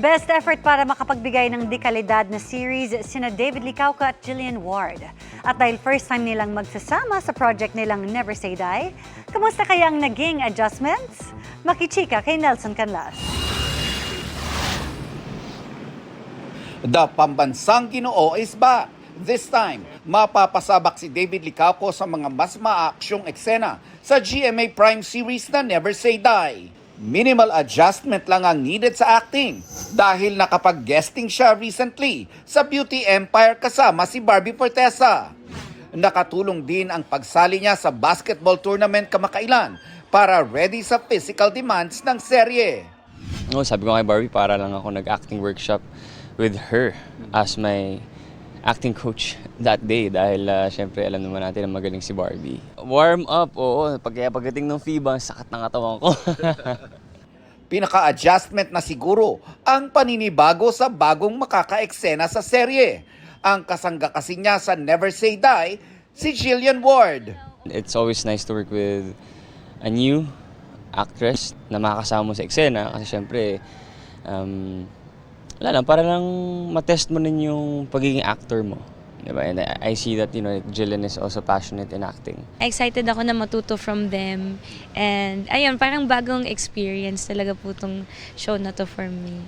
Best effort para makapagbigay ng dekalidad na series sina David Licauca at Jillian Ward. At dahil first time nilang magsasama sa project nilang Never Say Die, kamusta kaya ang naging adjustments? Makichika kay Nelson Canlas. The pambansang Ginoo is back. This time, mapapasabak si David Licauca sa mga mas maaksyong eksena sa GMA Prime series na Never Say Die. Minimal adjustment lang ang needed sa acting dahil nakapag-guesting siya recently sa Beauty Empire kasama si Barbie Fortesa. Nakatulong din ang pagsali niya sa basketball tournament kamakailan para ready sa physical demands ng serye. Sabi ko kay Barbie, para lang ako nag-acting workshop with her as my acting coach that day dahil syempre alam naman natin na magaling si Barbie. Warm up, oo. Pagdating ng FIBA, sakat ng katawan ko. Pinaka-adjustment na siguro ang paninibago sa bagong makaka-eksena sa serye. Ang kasangga kasi niya sa Never Say Die, si Jillian Ward. It's always nice to work with a new actress na makakasama mo sa eksena kasi syempre wala lang, para lang matest mo rin yung pagiging actor mo. Diba? And I see that, Jillian is also passionate in acting. Excited ako na matuto from them. And ayun, parang bagong experience talaga po itong show na to for me.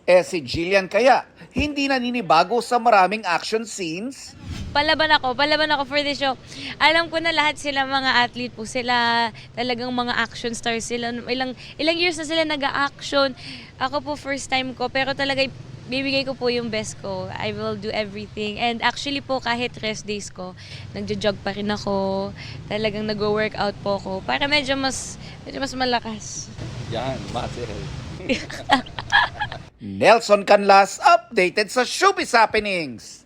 Si Jillian kaya, hindi naninibago sa maraming action scenes? Palaban ako for this show. Alam ko na lahat sila mga athlete po sila, talagang mga action stars sila. Ilang years na sila nag-action. Ako po first time ko, pero talaga bibigay ko po yung best ko. I will do everything. And actually po kahit rest days ko, nagjo-jog pa rin ako. Talagang nag-workout po ako para medyo mas malakas. Yan, muscle. Nelson Canlas, updated sa Showbiz Happenings.